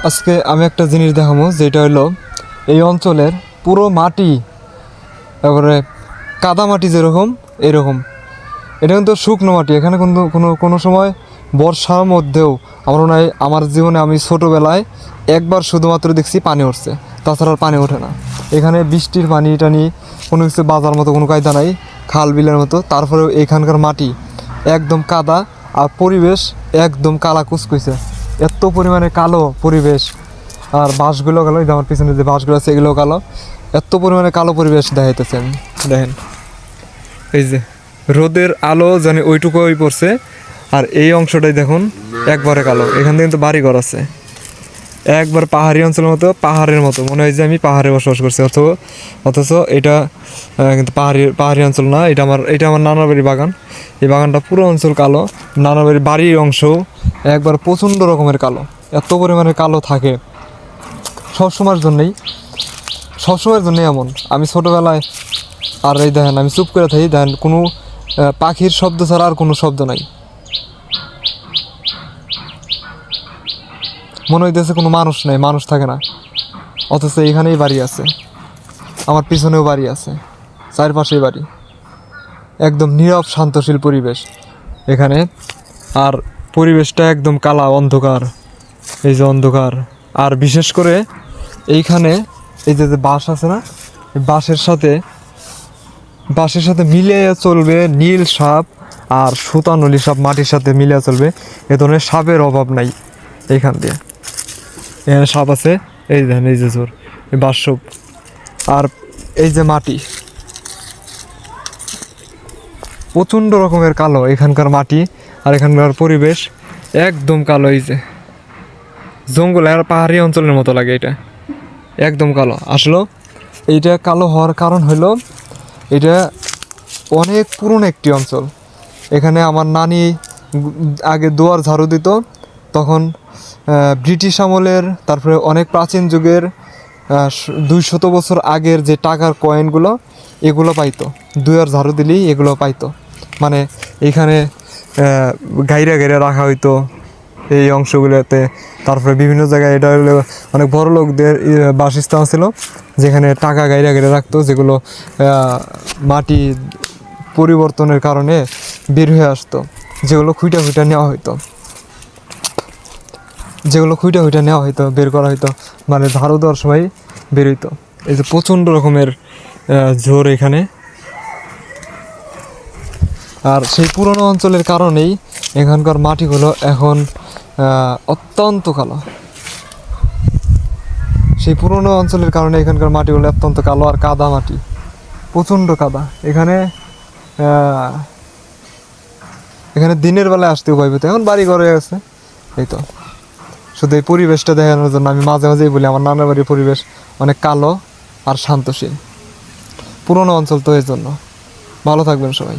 আজকে আমি একটা জিনিস দেখাবো, যেটা হলো এই অঞ্চলের পুরো মাটি, তারপরে কাদা মাটি যেরকম এরকম। এটা কিন্তু শুকনো মাটি, এখানে কিন্তু কোনো সময় বর্ষার মধ্যেও আমার মনে হয় আমার জীবনে আমি ছোটোবেলায় একবার শুধুমাত্র দেখছি পানি উঠছে, তাছাড়া আর পানি ওঠে না। এখানে বৃষ্টির পানি টানি কোনো কিছু বাজার মতো কোনো কায়দা নাই, খাল বিলের মতো। তারপরেও এখানকার মাটি একদম কাদা, আর পরিবেশ একদম কালা কুচকুচে, এত পরিমাণে কালো পরিবেশ। আর বাঁশগুলো কালো, আমার পিছনে যে বাঁশগুলো আছে এগুলো কালো, এত পরিমাণে কালো পরিবেশ দেখাইতেছে। আমি দেখেন, এই যে রোদের আলো জানি ওইটুকুই পড়ছে, আর এই অংশটাই দেখুন একবারে কালো। এখান থেকে কিন্তু বাড়িঘর আছে, একবার পাহাড়ি অঞ্চলের মতো, পাহাড়ের মতো মনে হয় যে আমি পাহাড়ে বসবাস করছি। অথচ এটা কিন্তু পাহাড়ি অঞ্চল না। এটা আমার নানার বাড়ির বাগান। এই বাগানটা পুরো অঞ্চল কালো, নানার বাড়ির অংশও একবার প্রচণ্ড রকমের কালো। এত পরিমাণে কালো থাকে সবসময়ের জন্যই এমন। আমি ছোটোবেলায়, আর এই দেখেন আমি চুপ করে থাকি, দেখেন কোনো পাখির শব্দ ছাড়া আর কোনো শব্দ নাই। মনে হইতেছে কোনো মানুষ নেই, মানুষ থাকে না। অথচ এখানেই বাড়ি আছে, আমার পিছনেও বাড়ি আছে, চারপাশেই বাড়ি। একদম নীরব শান্তশীল পরিবেশ এখানে। আর পরিবেশটা একদম কালা অন্ধকার, এই যে অন্ধকার। আর বিশেষ করে এইখানে এই যে বাঁশ আছে না, বাঁশের সাথে মিলে চলবে নীল সাপ আর সুতানলি সাপ, মাটির সাথে মিলে চলবে। এ ধরনের সাপের অভাব নাই এইখান দিয়ে। এখানে সাপ আছে, এই দেখেন, এই যে জোর এই বাঁশ সাপ। আর এই যে মাটি প্রচণ্ড রকমের কালো এখানকার মাটি, আর এখানকার পরিবেশ একদম কালো। এই যে জঙ্গল আর পাহাড়ি অঞ্চলের মতো লাগে, এটা একদম কালো। আসলে এইটা কালো হওয়ার কারণ হলো এটা অনেক পুরনো একটি অঞ্চল। এখানে আমার নানি আগে দুয়ার ঝাড়ু দিত, তখন ব্রিটিশ আমলের, তারপরে অনেক প্রাচীন যুগের 200 বছর আগের যে টাকার কয়েনগুলো, এগুলো পাইতো। দুয়ার ঝাড়ু দিলেই এগুলো পাইতো। মানে এখানে গাইরা রাখা হইতো এই অংশগুলোতে। তারপরে বিভিন্ন জায়গায় এটা হলো অনেক বড় লোকদের বাসস্থান ছিল, যেখানে টাকা গাইরা রাখতো, যেগুলো মাটি পরিবর্তনের কারণে বের হয়ে আসতো, যেগুলো খুঁটা নেওয়া হইতো, বের করা হইতো, মানে ঝাড়ু দেওয়ার সময় বের হইতো। এই যে প্রচণ্ড রকমের ঝোর এখানে। আর সেই পুরনো অঞ্চলের কারণেই এখানকার মাটিগুলো এখন অত্যন্ত কালো। সেই পুরনো অঞ্চলের কারণে এখানকার মাটিগুলো অত্যন্ত কালো, আর কাদা মাটি, প্রচণ্ড কাদা। এখানে দিনের বেলায় আসতেও ভয় পেত, এখন বাড়ি ঘরে আছে। এই তো শুধু এই পরিবেশটা দেখানোর জন্য আমি মাঝে মাঝেই বলি আমার নানার বাড়ির পরিবেশ অনেক কালো আর শান্তশীল। পুরনো অঞ্চল তো এর জন্য। ভালো থাকবেন সবাই।